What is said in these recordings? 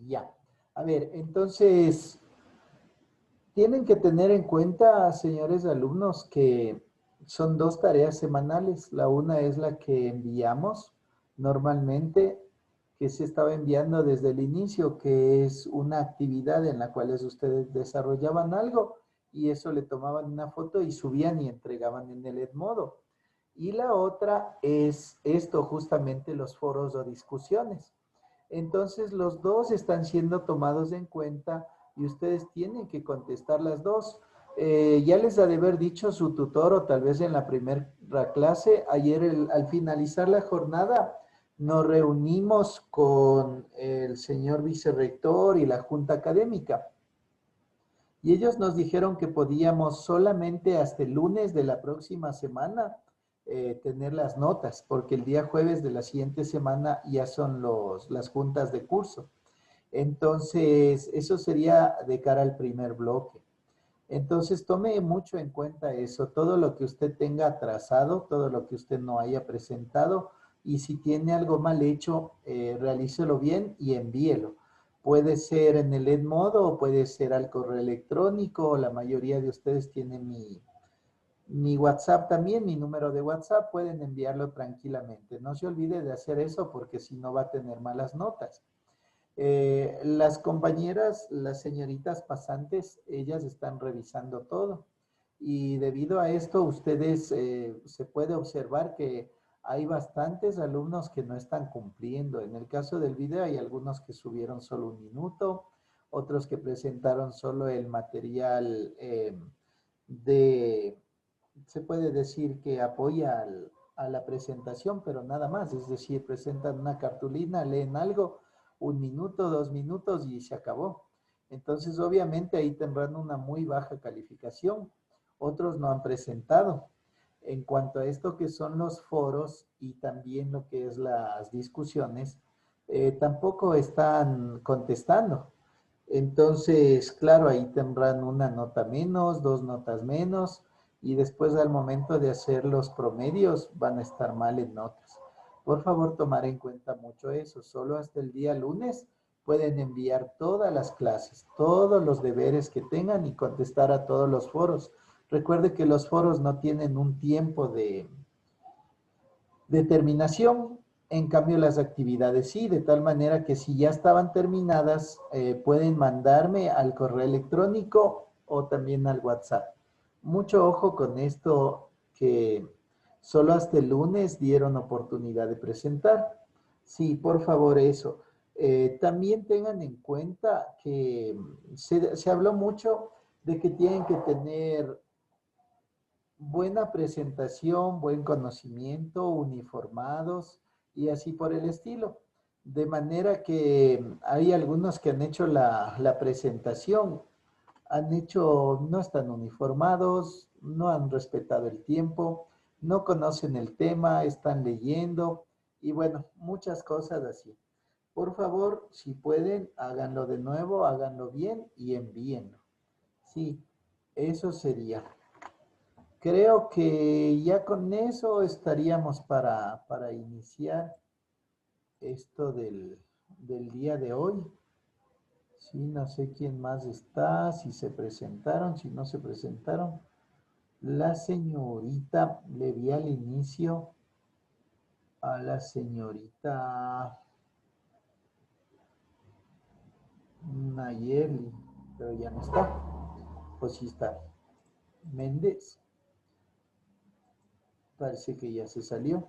Ya. A ver, entonces, tienen que tener en cuenta, señores alumnos, que son dos tareas semanales. La una es la que enviamos normalmente, que se estaba enviando desde el inicio, que es una actividad en la cual ustedes desarrollaban algo y eso le tomaban una foto y subían y entregaban en el Edmodo. Y la otra es esto, justamente los foros o discusiones. Entonces, los dos están siendo tomados en cuenta y ustedes tienen que contestar las dos. Ya les ha de haber dicho su tutor o tal vez en la primera clase, ayer al finalizar la jornada nos reunimos con el señor vicerrector y la junta académica y ellos nos dijeron que podíamos solamente hasta el lunes de la próxima semana tener las notas, porque el día jueves de la siguiente semana ya son las juntas de curso. Entonces, eso sería de cara al primer bloque. Entonces, tome mucho en cuenta eso, todo lo que usted tenga atrasado, todo lo que usted no haya presentado, y si tiene algo mal hecho, realícelo bien y envíelo. Puede ser en el Edmodo o puede ser al correo electrónico, la mayoría de ustedes tienen mi WhatsApp también, mi número de WhatsApp, pueden enviarlo tranquilamente. No se olvide de hacer eso porque si no va a tener malas notas. Las compañeras, las señoritas pasantes, ellas están revisando todo. Y debido a esto, ustedes se puede observar que hay bastantes alumnos que no están cumpliendo. En el caso del video hay algunos que subieron solo 1 minuto, otros que presentaron solo el material de, se puede decir que apoya a la presentación, pero nada más. Es decir, presentan una cartulina, leen algo 1 minuto, 2 minutos y se acabó. Entonces, obviamente ahí tendrán una muy baja calificación. Otros no han presentado. En cuanto a esto que son los foros y también lo que es las discusiones, tampoco están contestando. Entonces, claro, ahí tendrán una nota menos, 2 notas menos, y después al momento de hacer los promedios van a estar mal en notas. Por favor, tomar en cuenta mucho eso. Solo hasta el día lunes pueden enviar todas las clases, todos los deberes que tengan y contestar a todos los foros. Recuerde que los foros no tienen un tiempo de terminación, en cambio las actividades sí, de tal manera que si ya estaban terminadas, pueden mandarme al correo electrónico o también al WhatsApp. Mucho ojo con esto que solo hasta el lunes dieron oportunidad de presentar. Sí, por favor, eso. También tengan en cuenta que se habló mucho de que tienen que tener buena presentación, buen conocimiento, uniformados y así por el estilo. De manera que hay algunos que han hecho la presentación, no están uniformados, no han respetado el tiempo, no conocen el tema, están leyendo y bueno, muchas cosas así. Por favor, si pueden, háganlo de nuevo, háganlo bien y envíenlo. Sí, eso sería. Creo que ya con eso estaríamos para iniciar esto del día de hoy. Sí, no sé quién más está, si se presentaron, si no se presentaron. La señorita, le vi al inicio a la señorita Nayeli, pero ya no está. Pues sí está. Méndez, parece que ya se salió.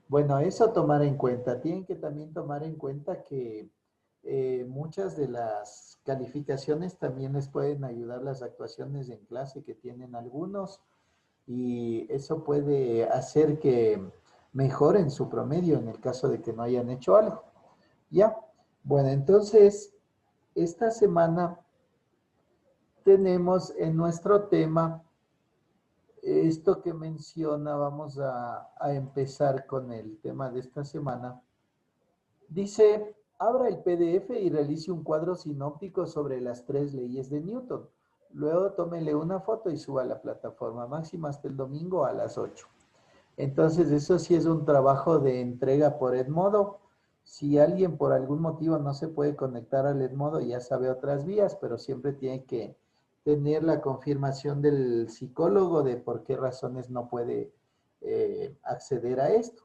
Bueno, eso tomar en cuenta. Tienen que también tomar en cuenta que muchas de las calificaciones también les pueden ayudar las actuaciones en clase que tienen algunos y eso puede hacer que mejoren su promedio en el caso de que no hayan hecho algo. ¿Ya? Bueno, entonces, esta semana tenemos en nuestro tema esto que menciona, vamos a empezar con el tema de esta semana. Dice, abra el PDF y realice un cuadro sinóptico sobre las 3 leyes de Newton. Luego tómele una foto y suba a la plataforma máxima hasta el domingo a las 8. Entonces, eso sí es un trabajo de entrega por Edmodo. Si alguien por algún motivo no se puede conectar al Edmodo, ya sabe otras vías, pero siempre tiene que tener la confirmación del psicólogo de por qué razones no puede acceder a esto.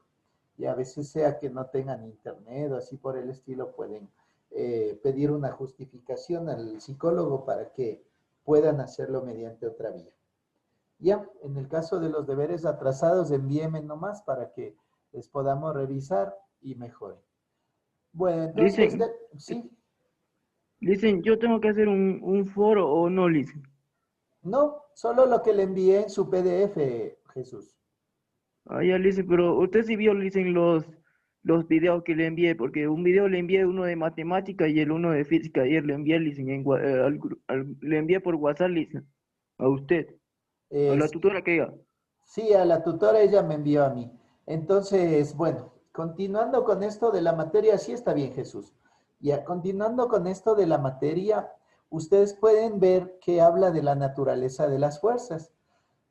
Y a veces sea que no tengan internet o así por el estilo, pueden pedir una justificación al psicólogo para que puedan hacerlo mediante otra vía. Ya, en el caso de los deberes atrasados, envíenme nomás para que les podamos revisar y mejoren. Bueno, entonces, Listen, sí, listen, yo tengo que hacer un foro o no, listen. no, solo lo que le envié en su PDF, Jesús. Ah, ya, listen, pero usted sí vio, listen, los videos que le envié, porque un video le envié uno de matemática y el uno de física. Ayer le envié, listen, le envié por WhatsApp, listen, a usted, a la Sí, tutora que diga. sí, a la tutora ella me envió a mí. Entonces, bueno, continuando con esto de la materia, sí está bien, Jesús. Ya, continuando con esto de la materia, ustedes pueden ver que habla de la naturaleza de las fuerzas.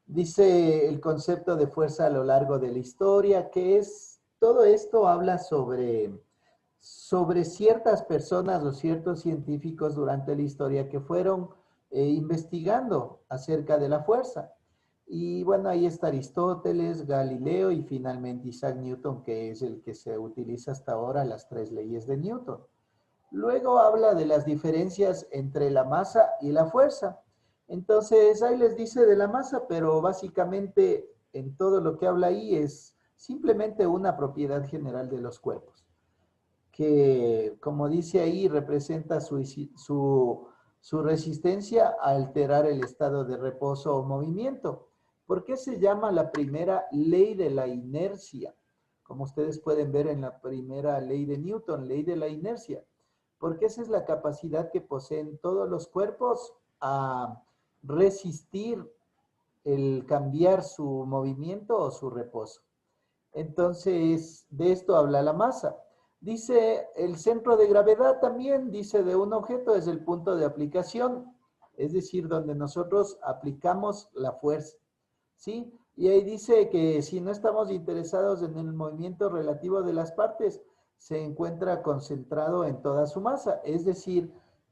Dice el concepto de fuerza a lo largo de la historia, que es, todo esto habla sobre ciertas personas o ciertos científicos durante la historia que fueron investigando acerca de la fuerza. Y bueno, ahí está Aristóteles, Galileo y finalmente Isaac Newton, que es el que se utiliza hasta ahora, las tres leyes de Newton. Luego habla de las diferencias entre la masa y la fuerza. Entonces, ahí les dice de la masa, pero básicamente en todo lo que habla ahí es simplemente una propiedad general de los cuerpos, que como dice ahí, representa su resistencia a alterar el estado de reposo o movimiento. ¿Por qué se llama la primera ley de la inercia? Como ustedes pueden ver en la primera ley de Newton, ley de la inercia, porque esa es la capacidad que poseen todos los cuerpos a resistir el cambiar su movimiento o su reposo. Entonces, de esto habla la masa. Dice el centro de gravedad también, dice de un objeto es el punto de aplicación, es decir, donde nosotros aplicamos la fuerza, ¿sí? Y ahí dice que si no estamos interesados en el movimiento relativo de las partes, se encuentra concentrado en toda su masa, es decir,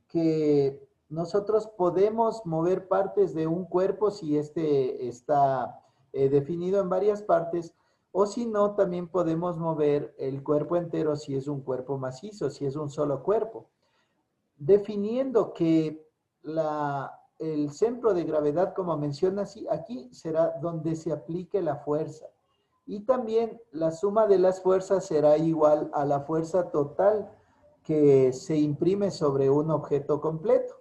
que nosotros podemos mover partes de un cuerpo si éste está definido en varias partes, o si no, también podemos mover el cuerpo entero si es un cuerpo macizo, si es un solo cuerpo, definiendo que el centro de gravedad, como menciona aquí, será donde se aplique la fuerza. Y también la suma de las fuerzas será igual a la fuerza total que se imprime sobre un objeto completo.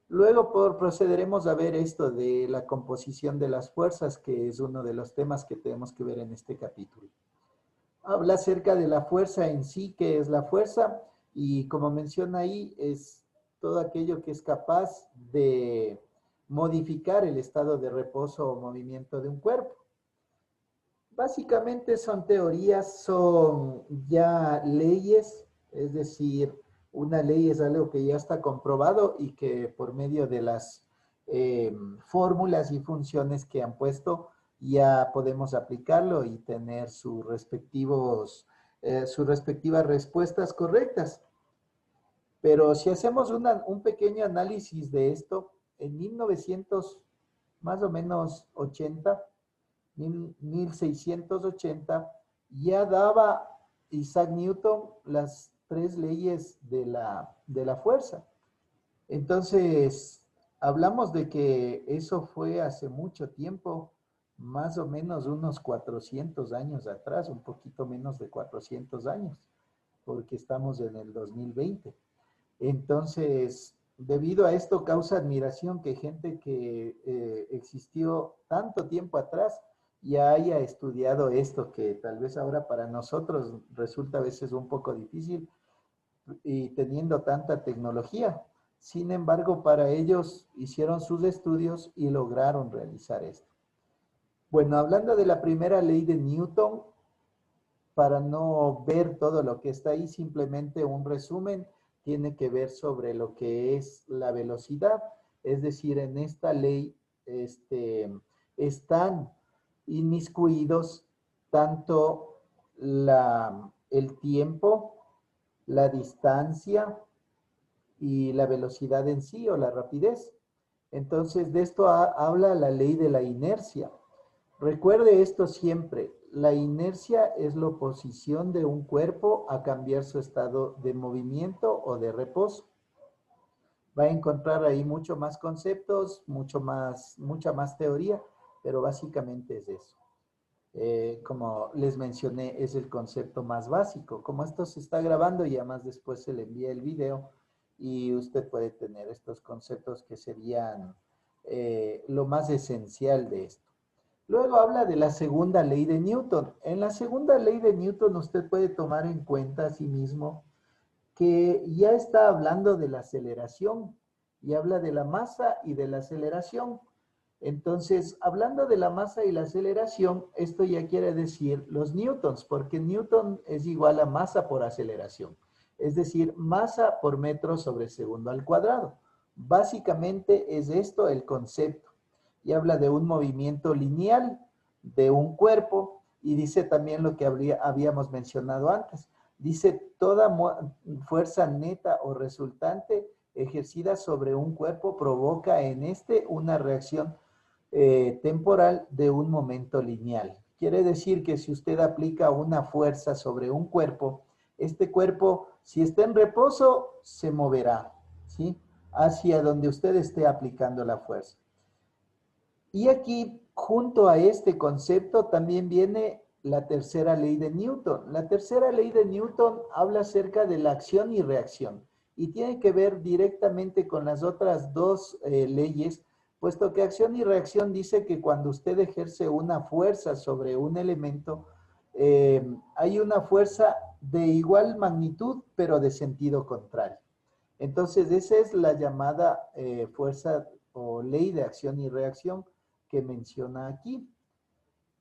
Luego procederemos a ver esto de la composición de las fuerzas, que es uno de los temas que tenemos que ver en este capítulo. Habla acerca de la fuerza en sí, que es la fuerza, y como menciona ahí, es todo aquello que es capaz de modificar el estado de reposo o movimiento de un cuerpo. Básicamente son teorías, son ya leyes, es decir, una ley es algo que ya está comprobado y que por medio de las fórmulas y funciones que han puesto ya podemos aplicarlo y tener sus respectivas respuestas correctas. Pero si hacemos un pequeño análisis de esto, en 1900, más o menos 80, 1680, ya daba Isaac Newton las tres leyes de la fuerza. Entonces, hablamos de que eso fue hace mucho tiempo, más o menos unos 400 años atrás, un poquito menos de 400 años, porque estamos en el 2020. Entonces, debido a esto causa admiración que gente que existió tanto tiempo atrás ya haya estudiado esto, que tal vez ahora para nosotros resulta a veces un poco difícil y teniendo tanta tecnología. Sin embargo, para ellos hicieron sus estudios y lograron realizar esto. Bueno, hablando de la primera ley de Newton, para no ver todo lo que está ahí, simplemente un resumen tiene que ver sobre lo que es la velocidad. Es decir, en esta ley están inmiscuidos tanto el tiempo, la distancia y la velocidad en sí o la rapidez. Entonces, de esto habla la ley de la inercia. Recuerde esto siempre, la inercia es la oposición de un cuerpo a cambiar su estado de movimiento o de reposo. Va a encontrar ahí mucho más conceptos, mucha más teoría, pero básicamente es eso. Como les mencioné, es el concepto más básico. Como esto se está grabando y además después se le envía el video y usted puede tener estos conceptos que serían lo más esencial de esto. Luego habla de la segunda ley de Newton. En la segunda ley de Newton usted puede tomar en cuenta a sí mismo que ya está hablando de la aceleración y habla de la masa y de la aceleración. Entonces, hablando de la masa y la aceleración, esto ya quiere decir los newtons, porque newton es igual a masa por aceleración, es decir, masa por metro sobre segundo al cuadrado. Básicamente es esto el concepto. Y habla de un movimiento lineal de un cuerpo y dice también lo que habíamos mencionado antes. Dice, toda fuerza neta o resultante ejercida sobre un cuerpo provoca en este una reacción temporal de un momento lineal. Quiere decir que si usted aplica una fuerza sobre un cuerpo, este cuerpo, si está en reposo, se moverá, ¿sí? Hacia donde usted esté aplicando la fuerza. Y aquí, junto a este concepto, también viene la tercera ley de Newton. La tercera ley de Newton habla acerca de la acción y reacción y tiene que ver directamente con las otras dos leyes, puesto que acción y reacción dice que cuando usted ejerce una fuerza sobre un elemento, hay una fuerza de igual magnitud, pero de sentido contrario. Entonces, esa es la llamada fuerza o ley de acción y reacción que menciona aquí.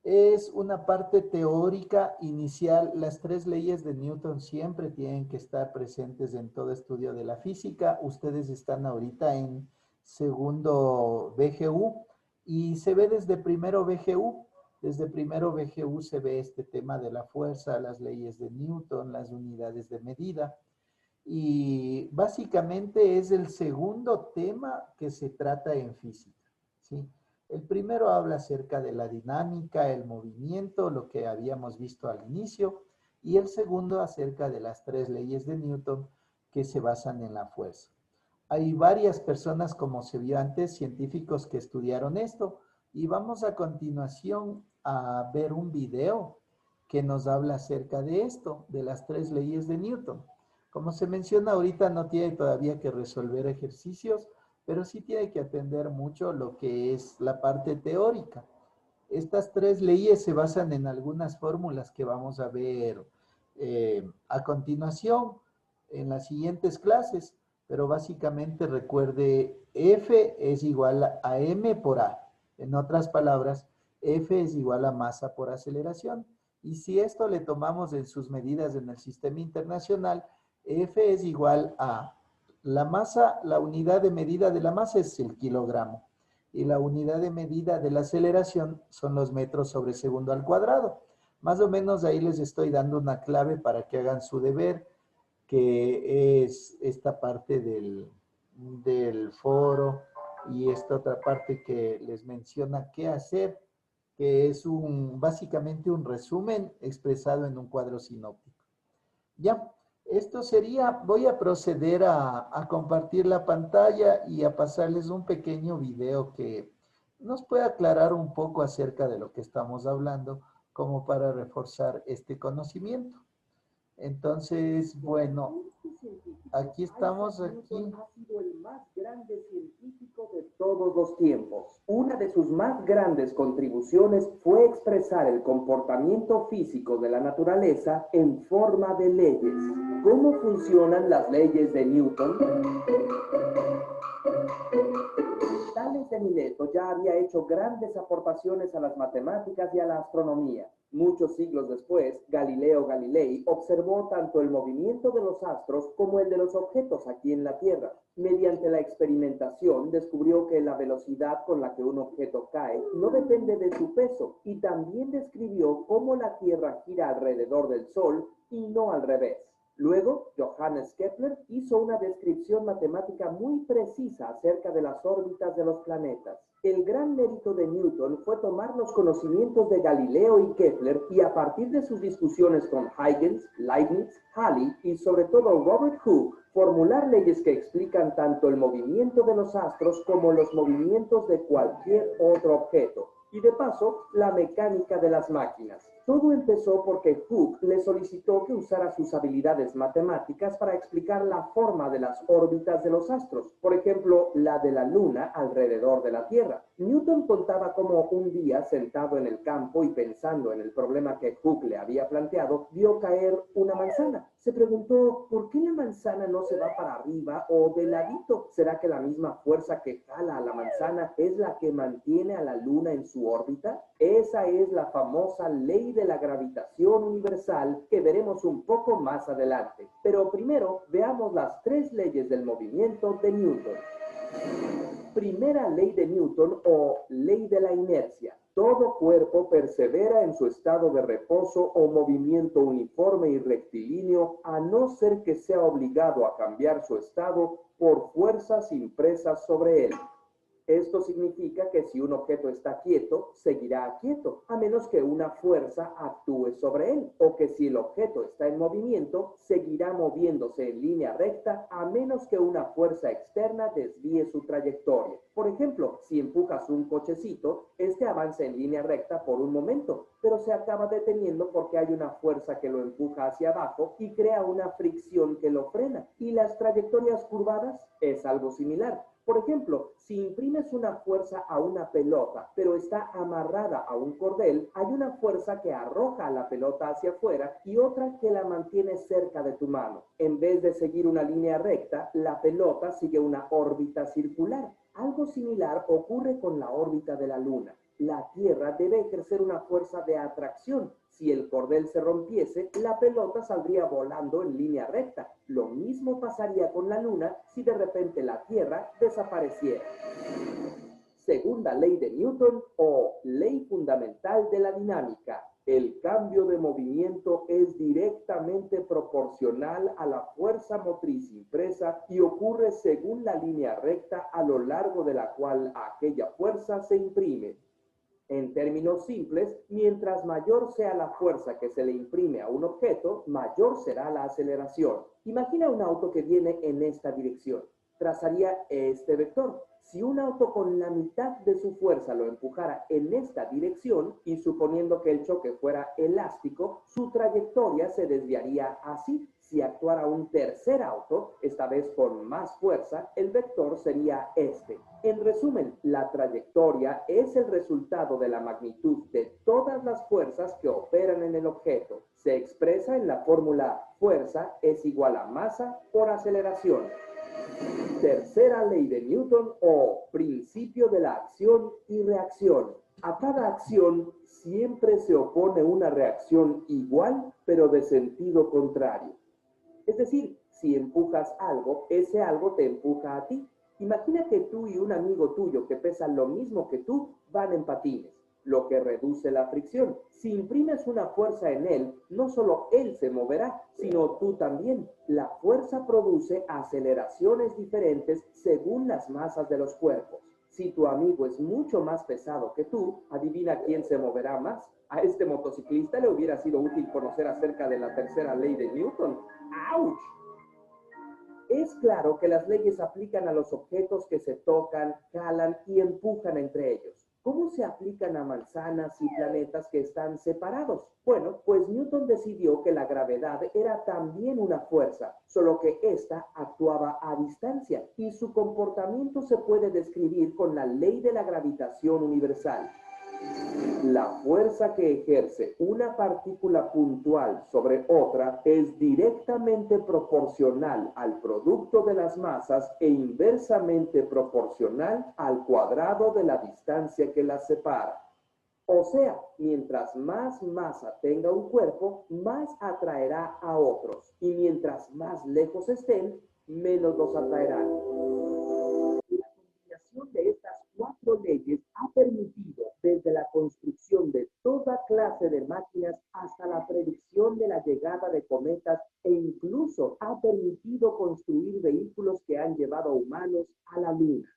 Es una parte teórica inicial. Las tres leyes de Newton siempre tienen que estar presentes en todo estudio de la física. Ustedes están ahorita en segundo BGU y se ve desde primero BGU. Desde primero BGU se ve este tema de la fuerza, las leyes de Newton, las unidades de medida. Y básicamente es el segundo tema que se trata en física, ¿sí? El primero habla acerca de la dinámica, el movimiento, lo que habíamos visto al inicio, y el segundo acerca de las tres leyes de Newton que se basan en la fuerza. Hay varias personas, como se vio antes, científicos que estudiaron esto, y vamos a continuación a ver un video que nos habla acerca de esto, de las tres leyes de Newton. Como se menciona ahorita, no tiene todavía que resolver ejercicios, pero sí tiene que atender mucho lo que es la parte teórica. Estas tres leyes se basan en algunas fórmulas que vamos a ver a continuación en las siguientes clases, pero básicamente recuerde, F es igual a M por A. En otras palabras, F es igual a masa por aceleración. Y si esto le tomamos en sus medidas en el sistema internacional, F es igual a la masa, la unidad de medida de la masa es el kilogramo y la unidad de medida de la aceleración son los metros sobre segundo al cuadrado. Más o menos ahí les estoy dando una clave para que hagan su deber, que es esta parte del foro y esta otra parte que les menciona qué hacer, que es básicamente un resumen expresado en un cuadro sinóptico. Ya, esto sería, voy a proceder a compartir la pantalla y a pasarles un pequeño video que nos puede aclarar un poco acerca de lo que estamos hablando, como para reforzar este conocimiento. Entonces, bueno, aquí estamos, aquí. Ha sido el más grande científico de todos los tiempos. Una de sus más grandes contribuciones fue expresar el comportamiento físico de la naturaleza en forma de leyes. ¿Cómo funcionan las leyes de Newton? Tales de Mileto ya había hecho grandes aportaciones a las matemáticas y a la astronomía. Muchos siglos después, Galileo Galilei observó tanto el movimiento de los astros como el de los objetos aquí en la Tierra. Mediante la experimentación descubrió que la velocidad con la que un objeto cae no depende de su peso y también describió cómo la Tierra gira alrededor del Sol y no al revés. Luego, Johannes Kepler hizo una descripción matemática muy precisa acerca de las órbitas de los planetas. El gran mérito de Newton fue tomar los conocimientos de Galileo y Kepler y a partir de sus discusiones con Huygens, Leibniz, Halley y sobre todo Robert Hooke, formular leyes que explican tanto el movimiento de los astros como los movimientos de cualquier otro objeto. Y de paso, la mecánica de las máquinas. Todo empezó porque Hooke le solicitó que usara sus habilidades matemáticas para explicar la forma de las órbitas de los astros, por ejemplo, la de la Luna alrededor de la Tierra. Newton contaba cómo un día, sentado en el campo y pensando en el problema que Hooke le había planteado, vio caer una manzana. Se preguntó, ¿por qué la manzana no se va para arriba o de ladito? ¿Será que la misma fuerza que jala a la manzana es la que mantiene a la Luna en su órbita? Esa es la famosa ley de la gravitación universal que veremos un poco más adelante. Pero primero veamos las 3 leyes del movimiento de Newton. Primera ley de Newton o ley de la inercia. Todo cuerpo persevera en su estado de reposo o movimiento uniforme y rectilíneo a no ser que sea obligado a cambiar su estado por fuerzas impresas sobre él. Esto significa que si un objeto está quieto, seguirá quieto, a menos que una fuerza actúe sobre él, o que si el objeto está en movimiento, seguirá moviéndose en línea recta, a menos que una fuerza externa desvíe su trayectoria. Por ejemplo, si empujas un cochecito, este avanza en línea recta por un momento, pero se acaba deteniendo porque hay una fuerza que lo empuja hacia abajo y crea una fricción que lo frena. ¿Y las trayectorias curvadas? Es algo similar. Por ejemplo, si imprimes una fuerza a una pelota, pero está amarrada a un cordel, hay una fuerza que arroja la pelota hacia afuera y otra que la mantiene cerca de tu mano. En vez de seguir una línea recta, la pelota sigue una órbita circular. Algo similar ocurre con la órbita de la Luna. La Tierra debe ejercer una fuerza de atracción. Si el cordel se rompiese, la pelota saldría volando en línea recta. Lo mismo pasaría con la Luna si de repente la Tierra desapareciera. Segunda ley de Newton o ley fundamental de la dinámica. El cambio de movimiento es directamente proporcional a la fuerza motriz impresa y ocurre según la línea recta a lo largo de la cual aquella fuerza se imprime. En términos simples, mientras mayor sea la fuerza que se le imprime a un objeto, mayor será la aceleración. Imagina un auto que viene en esta dirección. Trazaría este vector. Si un auto con la mitad de su fuerza lo empujara en esta dirección, y suponiendo que el choque fuera elástico, su trayectoria se desviaría así. Si actuara un tercer auto, esta vez con más fuerza, el vector sería este. En resumen, la trayectoria es el resultado de la magnitud de todas las fuerzas que operan en el objeto. Se expresa en la fórmula fuerza es igual a masa por aceleración. Tercera ley de Newton o principio de la acción y reacción. A cada acción siempre se opone una reacción igual, pero de sentido contrario. Es decir, si empujas algo, ese algo te empuja a ti. Imagina que tú y un amigo tuyo que pesa lo mismo que tú van en patines, lo que reduce la fricción. Si imprimes una fuerza en él, no solo él se moverá, sino tú también. La fuerza produce aceleraciones diferentes según las masas de los cuerpos. Si tu amigo es mucho más pesado que tú, adivina quién se moverá más. A este motociclista le hubiera sido útil conocer acerca de la tercera ley de Newton. ¡Auch! Es claro que las leyes aplican a los objetos que se tocan, jalan y empujan entre ellos. ¿Cómo se aplican a manzanas y planetas que están separados? Bueno, pues Newton decidió que la gravedad era también una fuerza, solo que ésta actuaba a distancia y su comportamiento se puede describir con la ley de la gravitación universal. La fuerza que ejerce una partícula puntual sobre otra es directamente proporcional al producto de las masas e inversamente proporcional al cuadrado de la distancia que las separa. O sea, mientras más masa tenga un cuerpo, más atraerá a otros. Y mientras más lejos estén, menos los atraerán. La combinación de estas cuatro leyes ha permitido, desde la construcción de toda clase de máquinas hasta la predicción de la llegada de cometas e incluso ha permitido construir vehículos que han llevado a humanos a la luna.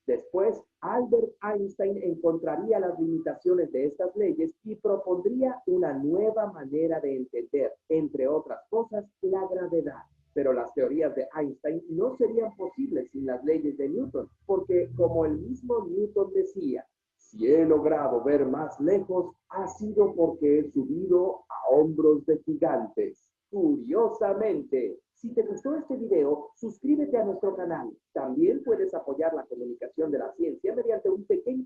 Después, Albert Einstein encontraría las limitaciones de estas leyes y propondría una nueva manera de entender, entre otras cosas, la gravedad. Pero las teorías de Einstein no serían posibles sin las leyes de Newton, porque como el mismo Newton decía, si he logrado ver más lejos, ha sido porque he subido a hombros de gigantes. Curiosamente, si te gustó este video, suscríbete a nuestro canal. También puedes apoyar la comunicación de la ciencia mediante un pequeño...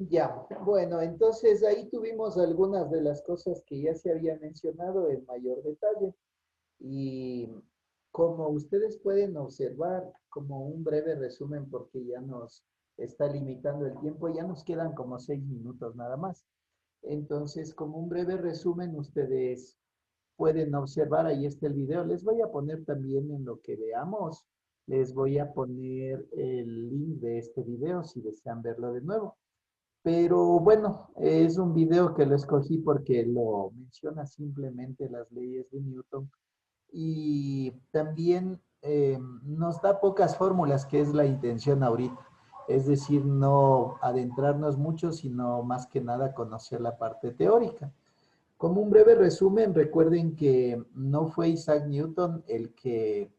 Ya, bueno, entonces ahí tuvimos algunas de las cosas que ya se había mencionado en mayor detalle. Y como ustedes pueden observar, como un breve resumen, porque ya nos está limitando el tiempo, ya nos quedan como 6 minutos nada más. Entonces, como un breve resumen, ustedes pueden observar, ahí está el video. Les voy a poner también en lo que veamos, les voy a poner el link de este video si desean verlo de nuevo. Pero bueno, es un video que lo escogí porque lo menciona simplemente las leyes de Newton y también nos da pocas fórmulas, que es la intención ahorita. Es decir, no adentrarnos mucho, sino más que nada conocer la parte teórica. Como un breve resumen, recuerden que no fue Isaac Newton el que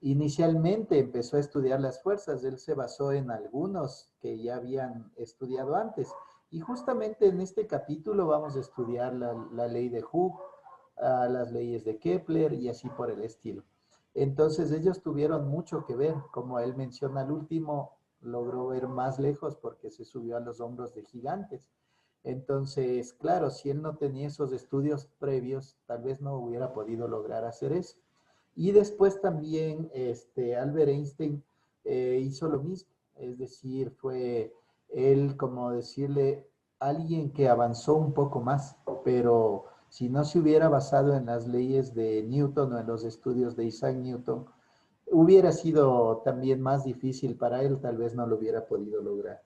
inicialmente empezó a estudiar las fuerzas, él se basó en algunos que ya habían estudiado antes. Y justamente en este capítulo vamos a estudiar la ley de Hooke, las leyes de Kepler y así por el estilo. Entonces ellos tuvieron mucho que ver, como él menciona al último, logró ver más lejos porque se subió a los hombros de gigantes. Entonces, claro, si él no tenía esos estudios previos, tal vez no hubiera podido lograr hacer eso. Y después también Albert Einstein hizo lo mismo, es decir, fue él, como decirle, alguien que avanzó un poco más, pero si no se hubiera basado en las leyes de Newton o en los estudios de Isaac Newton, hubiera sido también más difícil para él, tal vez no lo hubiera podido lograr.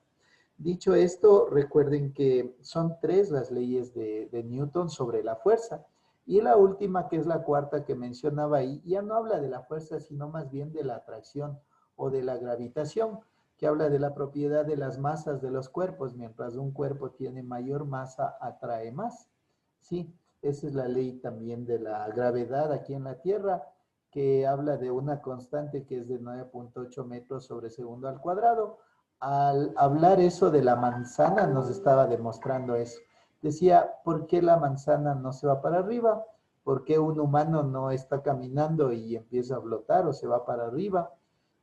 Dicho esto, recuerden que son 3 las leyes de Newton sobre la fuerza. Y la última, que es la cuarta que mencionaba ahí, ya no habla de la fuerza, sino más bien de la atracción o de la gravitación, que habla de la propiedad de las masas de los cuerpos. Mientras un cuerpo tiene mayor masa, atrae más. Sí, esa es la ley también de la gravedad aquí en la Tierra, que habla de una constante que es de 9.8 metros sobre segundo al cuadrado. Al hablar eso de la manzana, nos estaba demostrando eso. Decía, ¿por qué la manzana no se va para arriba? ¿Por qué un humano no está caminando y empieza a flotar o se va para arriba?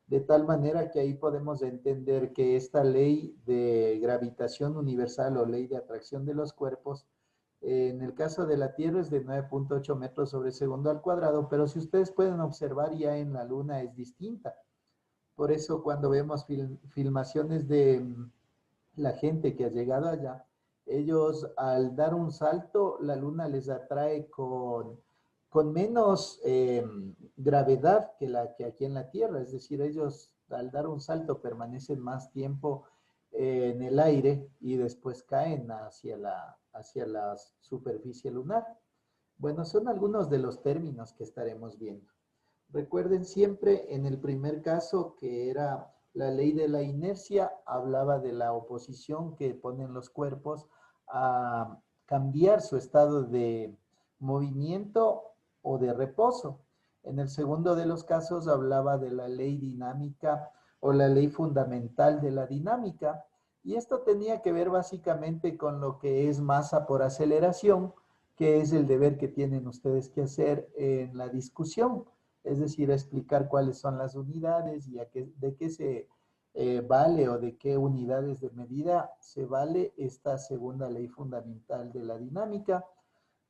De tal manera que ahí podemos entender que esta ley de gravitación universal o ley de atracción de los cuerpos, en el caso de la Tierra es de 9.8 metros sobre segundo al cuadrado, pero si ustedes pueden observar ya en la Luna es distinta. Por eso cuando vemos filmaciones de la gente que ha llegado allá, ellos al dar un salto, la luna les atrae con menos gravedad que la que aquí en la Tierra. Es decir, ellos al dar un salto permanecen más tiempo en el aire y después caen hacia la superficie lunar. Bueno, son algunos de los términos que estaremos viendo. Recuerden siempre en el primer caso que era la ley de la inercia, hablaba de la oposición que ponen los cuerpos a cambiar su estado de movimiento o de reposo. En el segundo de los casos hablaba de la ley dinámica o la ley fundamental de la dinámica. Y esto tenía que ver básicamente con lo que es masa por aceleración, que es el deber que tienen ustedes que hacer en la discusión, es decir, explicar cuáles son las unidades y de qué se vale o de qué unidades de medida se vale esta segunda ley fundamental de la dinámica.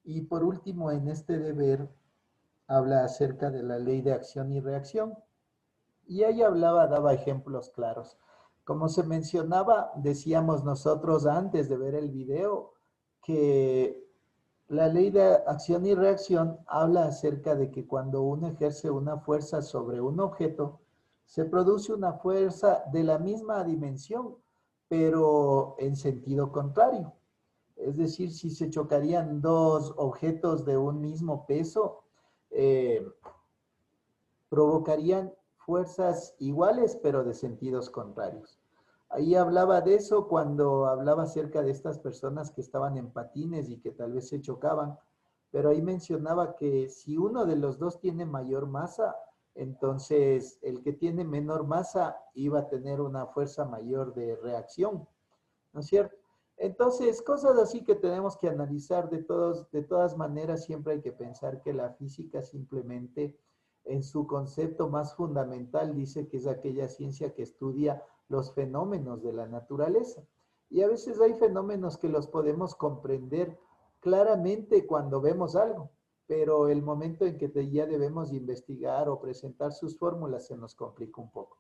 Y por último, en este deber, habla acerca de la ley de acción y reacción. Y ahí hablaba, daba ejemplos claros. Como se mencionaba, decíamos nosotros antes de ver el video, que la ley de acción y reacción habla acerca de que cuando uno ejerce una fuerza sobre un objeto, se produce una fuerza de la misma dimensión, pero en sentido contrario. Es decir, si se chocarían dos objetos de un mismo peso, eh, provocarían fuerzas iguales, pero de sentidos contrarios. Ahí hablaba de eso cuando hablaba acerca de estas personas que estaban en patines y que tal vez se chocaban, pero ahí mencionaba que si uno de los dos tiene mayor masa, entonces el que tiene menor masa iba a tener una fuerza mayor de reacción, ¿no es cierto? Entonces, cosas así que tenemos que analizar de todas maneras, siempre hay que pensar que la física simplemente en su concepto más fundamental dice que es aquella ciencia que estudia los fenómenos de la naturaleza. Y a veces hay fenómenos que los podemos comprender claramente cuando vemos algo, pero el momento en que ya debemos investigar o presentar sus fórmulas se nos complica un poco.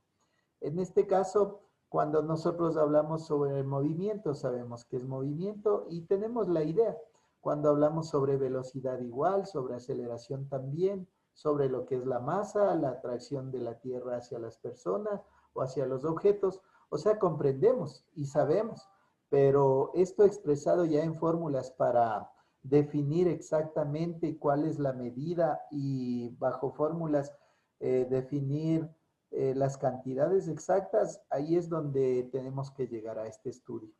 En este caso, cuando nosotros hablamos sobre el movimiento, sabemos que es movimiento y tenemos la idea. Cuando hablamos sobre velocidad igual, sobre aceleración también, sobre lo que es la masa, la atracción de la Tierra hacia las personas o hacia los objetos, o sea, comprendemos y sabemos, pero esto expresado ya en fórmulas para definir exactamente cuál es la medida y bajo fórmulas definir las cantidades exactas, ahí es donde tenemos que llegar a este estudio.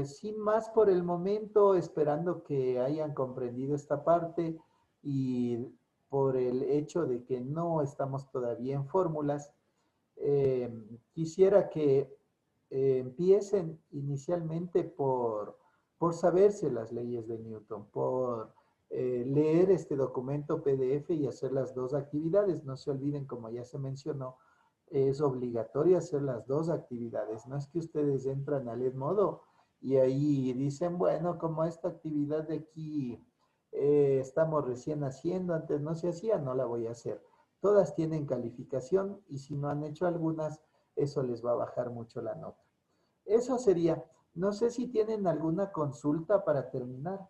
Sin más por el momento, esperando que hayan comprendido esta parte y por el hecho de que no estamos todavía en fórmulas, quisiera que empiecen inicialmente por saberse las leyes de Newton, por leer este documento PDF y hacer las dos actividades. No se olviden, como ya se mencionó, es obligatorio hacer las dos actividades. No es que ustedes entran al Edmodo y ahí dicen, bueno, como esta actividad de aquí estamos recién haciendo, antes no se hacía, no la voy a hacer. Todas tienen calificación y si no han hecho algunas, eso les va a bajar mucho la nota. Eso sería. No sé si tienen alguna consulta para terminar.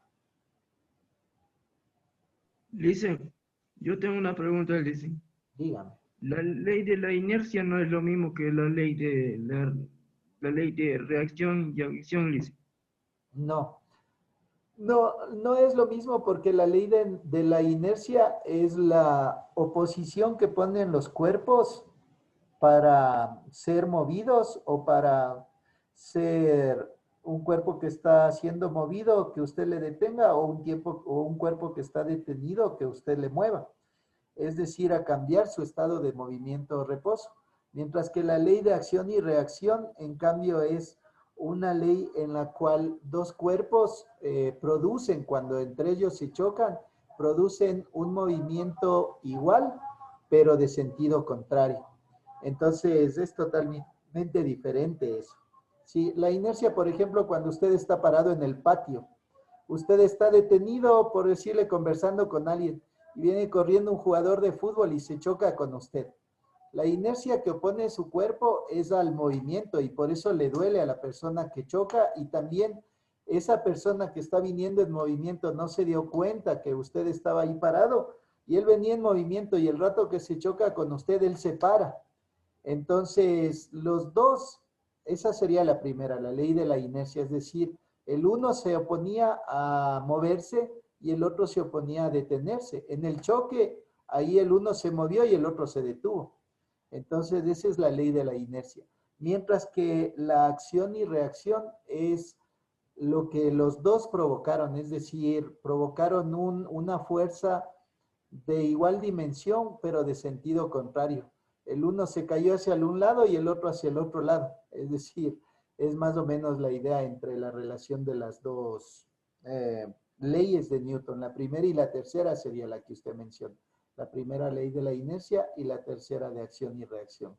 Listen, yo tengo una pregunta, listen. Dígame. La ley de la inercia no es lo mismo que la ley de reacción y acción, listen. No. No, no es lo mismo porque la ley de la inercia es la oposición que ponen los cuerpos para ser movidos o para ser un cuerpo que está siendo movido que usted le detenga o un tiempo o un cuerpo que está detenido que usted le mueva. Es decir, a cambiar su estado de movimiento o reposo. Mientras que la ley de acción y reacción, en cambio, es una ley en la cual dos cuerpos producen, cuando entre ellos se chocan, producen un movimiento igual, pero de sentido contrario. Entonces, es totalmente diferente eso. Si la inercia, por ejemplo, cuando usted está parado en el patio, usted está detenido, por decirle, conversando con alguien, y viene corriendo un jugador de fútbol y se choca con usted. La inercia que opone su cuerpo es al movimiento y por eso le duele a la persona que choca y también esa persona que está viniendo en movimiento no se dio cuenta que usted estaba ahí parado y él venía en movimiento y el rato que se choca con usted, él se para. Entonces, los dos, esa sería la primera, la ley de la inercia, es decir, el uno se oponía a moverse y el otro se oponía a detenerse. En el choque, ahí el uno se movió y el otro se detuvo. Entonces, esa es la ley de la inercia. Mientras que la acción y reacción es lo que los dos provocaron, es decir, provocaron una fuerza de igual dimensión, pero de sentido contrario. El uno se cayó hacia un lado y el otro hacia el otro lado. Es decir, es más o menos la idea entre la relación de las dos leyes de Newton. La primera y la tercera sería la que usted menciona. La primera ley de la inercia y la tercera de acción y reacción.